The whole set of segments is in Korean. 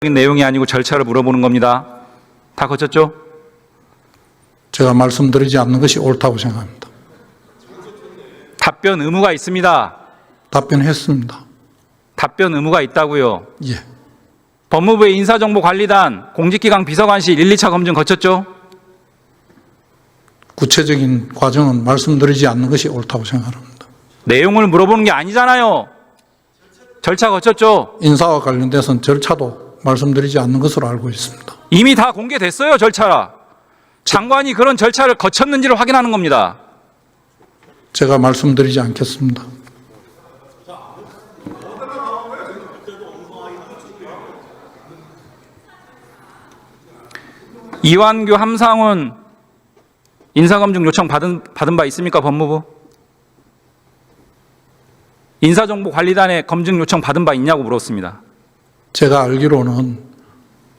내용이 아니고 절차를 물어보는 겁니다. 다 거쳤죠? 제가 말씀드리지 않는 것이 옳다고 생각합니다. 답변 의무가 있습니다. 답변했습니다. 답변 의무가 있다고요. 예. 법무부의 인사정보관리단 공직기강 비서관실 1, 2차 검증 거쳤죠? 구체적인 과정은 말씀드리지 않는 것이 옳다고 생각합니다. 내용을 물어보는 게 아니잖아요. 절차 거쳤죠? 인사와 관련돼서는 절차도 말씀드리지 않는 것으로 알고 있습니다. 이미 다 공개됐어요, 절차. 장관이 그런 절차를 거쳤는지를 확인하는 겁니다. 제가 말씀드리지 않겠습니다. 이완규, 함상훈 인사검증 요청 받은 바 있습니까, 법무부? 인사정보관리단에 검증 요청 받은 바 있냐고 물었습니다. 제가 알기로는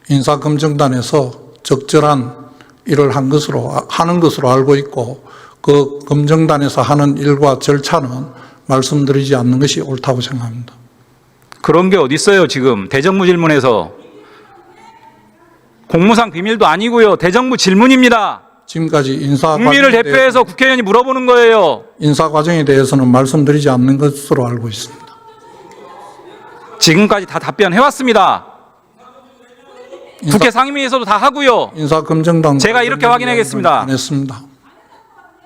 인사검증단에서 적절한 일을 하는 것으로 알고 있고, 그 검증단에서 하는 일과 절차는 말씀드리지 않는 것이 옳다고 생각합니다. 그런 게 어디 있어요, 지금. 대정부 질문에서. 공무상 비밀도 아니고요. 대정부 질문입니다. 지금까지 국민을 대표해서 국회의원이 물어보는 거예요. 인사 과정에 대해서는 말씀드리지 않는 것으로 알고 있습니다. 지금까지 다 답변해왔습니다. 국회 상임위에서도 다 하고요. 인사검증단 제가 이렇게 확인하겠습니다. 안 했습니다.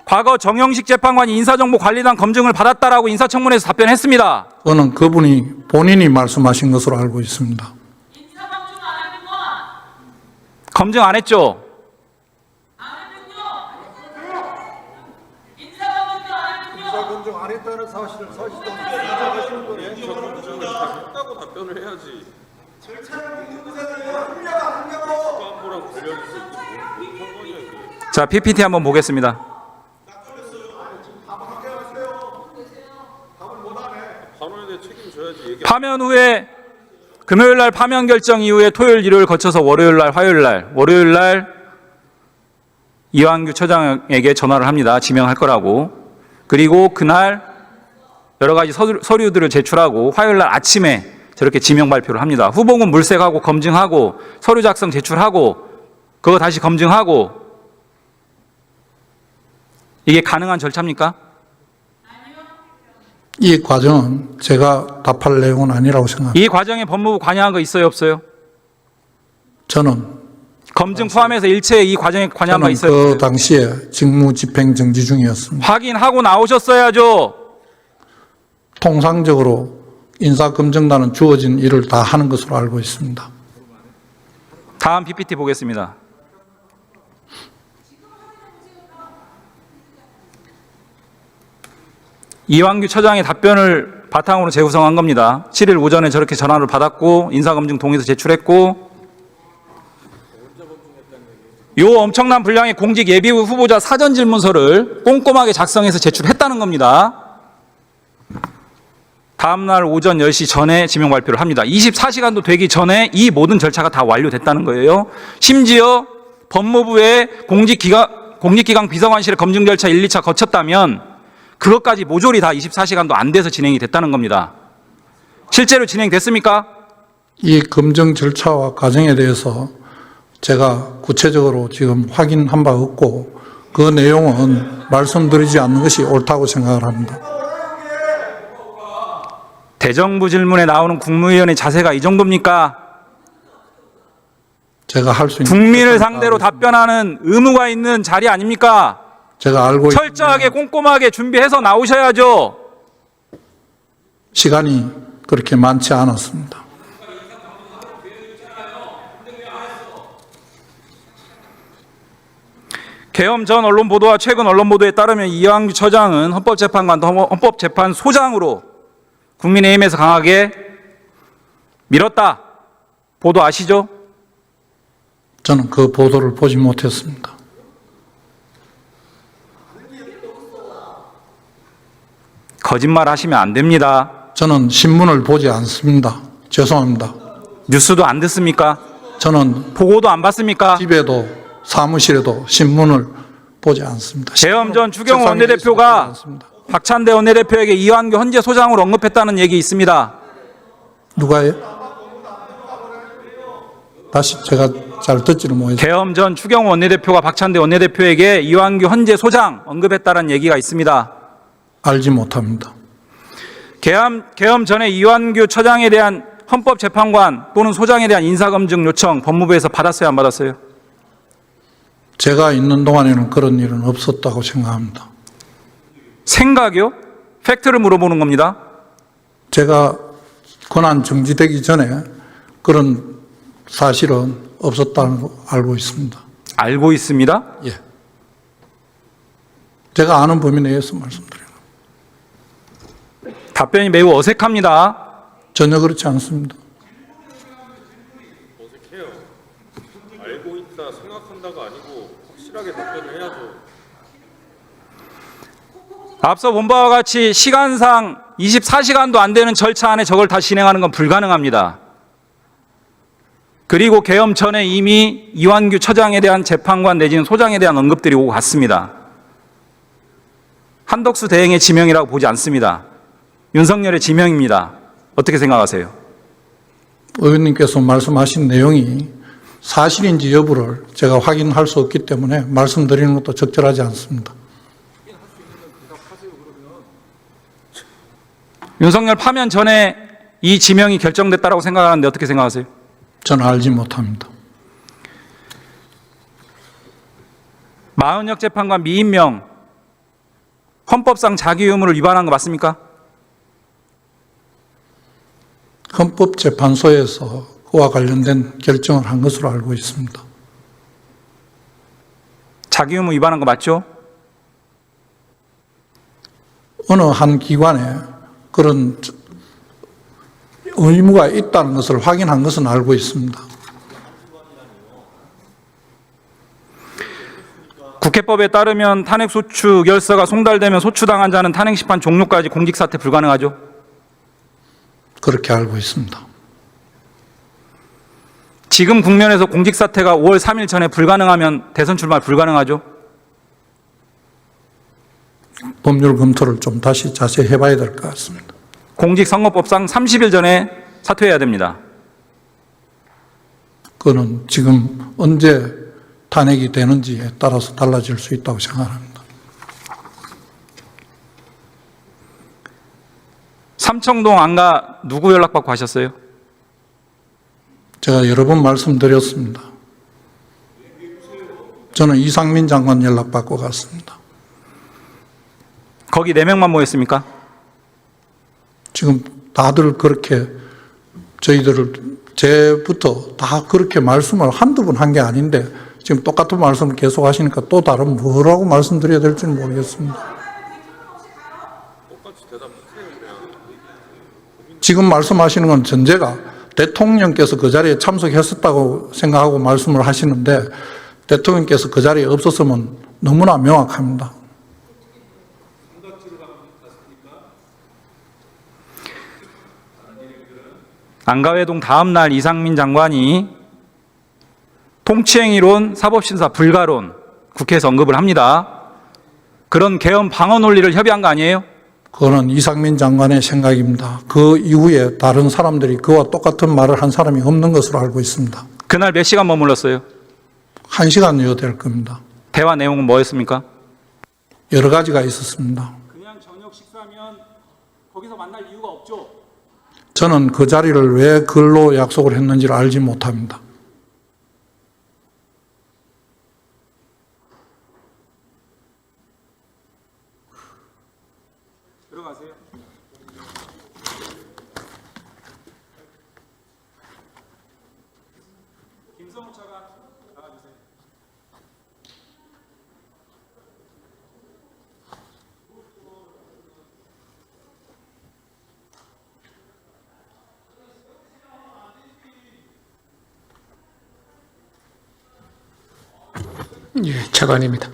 과거 정영식 재판관이 인사정보관리단 검증을 받았다라고 인사청문회에서 답변했습니다. 그거는 그분이 본인이 말씀하신 것으로 알고 있습니다. 검증 안 했죠? 인사검증 안 했다는 사실을 인정하시는 거네. 했다고 답변을 해야지. 자, PPT 한번 보겠습니다. 파면 후에 금요일 날 파면 결정 이후에 토요일, 일요일 거쳐서 월요일 날, 월요일 날 이완규 처장에게 전화를 합니다. 지명할 거라고. 그리고 그날 여러 가지 서류들을 제출하고 화요일 날 아침에 저렇게 지명 발표를 합니다. 후보군 물색하고 검증하고 서류 작성 제출하고 그거 다시 검증하고 이게 가능한 절차입니까? 이 과정은 제가 답할 내용은 아니라고 생각합니다. 이 과정에 법무부 관여한 거 있어요, 없어요? 저는 검증 포함해서 일체에 이 과정에 관여한 거 있어요? 그 당시에 직무 집행 정지 중이었습니다. 확인하고 나오셨어야죠. 통상적으로 인사검증단은 주어진 일을 다 하는 것으로 알고 있습니다. 다음 PPT 보겠습니다. 이완규 처장의 답변을 바탕으로 재구성한 겁니다. 7일 오전에 저렇게 전화를 받았고 인사검증 동의서 제출했고 요 엄청난 분량의 공직 예비 후보자 사전 질문서를 꼼꼼하게 작성해서 제출했다는 겁니다. 다음날 오전 10시 전에 지명 발표를 합니다. 24시간도 되기 전에 이 모든 절차가 다 완료됐다는 거예요. 심지어 법무부의 공직기강 비서관실 검증 절차 1, 2차 거쳤다면 그것까지 모조리 다 24시간도 안 돼서 진행이 됐다는 겁니다. 실제로 진행됐습니까? 이 검증 절차와 과정에 대해서 제가 구체적으로 지금 확인한 바 없고 그 내용은 말씀드리지 않는 것이 옳다고 생각을 합니다. 대정부 질문에 나오는 국무위원의 자세가 이 정도입니까? 제가 할 수 있는 국민을 상대로 답변하는 의무가 있는 자리 아닙니까? 제가 알고 철저하게 꼼꼼하게 준비해서 나오셔야죠. 시간이 그렇게 많지 않았습니다. 계엄 전 언론 보도와 최근 언론 보도에 따르면 이완규 처장은 헌법재판관, 헌법재판소장으로 국민의힘에서 강하게 밀었다. 보도 아시죠? 저는 그 보도를 보지 못했습니다. 거짓말 하시면 안 됩니다. 저는 신문을 보지 않습니다. 죄송합니다. 뉴스도 안 듣습니까? 저는 보고도 안 받습니까? 집에도 사무실에도 신문을 보지 않습니다. 계엄 전 추경호 원내대표가 박찬대 원내대표에게 이완규 헌재 소장으로 언급했다는 얘기 있습니다. 누가요? 다시 제가 잘 듣지를 못했습니다. 계엄 전 추경호 원내대표가 박찬대 원내대표에게 이완규 헌재 소장 언급했다는 얘기가 있습니다. 알지 못합니다. 계엄 전에 이완규 처장에 대한 헌법재판관 또는 소장에 대한 인사검증 요청 법무부에서 받았어요, 안 받았어요? 제가 있는 동안에는 그런 일은 없었다고 생각합니다. 생각이요? 팩트를 물어보는 겁니다. 제가 권한 정지되기 전에 그런 사실은 없었다는 거 알고 있습니다. 알고 있습니다. 예. 제가 아는 범위 내에서 말씀드려요. 답변이 매우 어색합니다. 전혀 그렇지 않습니다. 어색해요. 알고 있다 생각한다가 아니고 확실하게 답변을 해야죠. 앞서 본 바와 같이 시간상 24시간도 안 되는 절차 안에 저걸 다 진행하는 건 불가능합니다. 그리고 계엄 전에 이미 이완규 처장에 대한 재판관 내지는 소장에 대한 언급들이 오고 갔습니다. 한덕수 대행의 지명이라고 보지 않습니다. 윤석열의 지명입니다. 어떻게 생각하세요? 의원님께서 말씀하신 내용이 사실인지 여부를 제가 확인할 수 없기 때문에 말씀드리는 것도 적절하지 않습니다. 윤석열 파면 전에 이 지명이 결정됐다고 생각하는데 어떻게 생각하세요? 저는 알지 못합니다. 마은혁 재판관 미임명 헌법상 자기 의무를 위반한 거 맞습니까? 헌법재판소에서 그와 관련된 결정을 한 것으로 알고 있습니다. 자기 의무 위반한 거 맞죠? 어느 한 기관에 그런 의무가 있다는 것을 확인한 것은 알고 있습니다. 국회법에 따르면 탄핵소추 결서가 송달되면 소추당한 자는 탄핵심판 종료까지 공직사퇴 불가능하죠? 그렇게 알고 있습니다. 지금 국면에서 공직사퇴가 5월 3일 전에 불가능하면 대선 출마 불가능하죠? 법률 검토를 좀 다시 자세히 해봐야 될 것 같습니다. 공직선거법상 30일 전에 사퇴해야 됩니다. 그거는 지금 언제 탄핵이 되는지에 따라서 달라질 수 있다고 생각합니다. 삼청동 안가 누구 연락받고 하셨어요? 제가 여러 번 말씀드렸습니다. 저는 이상민 장관 연락받고 갔습니다. 거기 4명만 모였습니까? 지금 다들 그렇게 저희들을 제부터 다 그렇게 말씀을 한두 번 한 게 아닌데 지금 똑같은 말씀을 계속 하시니까 또 다른 뭐라고 말씀드려야 될지는 모르겠습니다. 똑같이 대답하세요 그냥. 지금 말씀하시는 건 전제가 대통령께서 그 자리에 참석했었다고 생각하고 말씀을 하시는데 대통령께서 그 자리에 없었으면 너무나 명확합니다. 안가회동 다음 날 이상민 장관이 통치행위론, 사법심사 불가론 국회에서 언급을 합니다. 그런 계엄 방어 논리를 협의한 거 아니에요? 그거는 이상민 장관의 생각입니다. 그 이후에 다른 사람들이 그와 똑같은 말을 한 사람이 없는 것으로 알고 있습니다. 그날 몇 시간 머물렀어요? 1시간여 될 겁니다. 대화 내용은 뭐였습니까? 여러 가지가 있었습니다. 그냥 저녁 식사면 거기서 만날 이유가 없죠. 저는 그 자리를 왜 글로 약속을 했는지를 알지 못합니다. 들어가세요. 김성우 차관 나와주세요. 예, 차관입니다.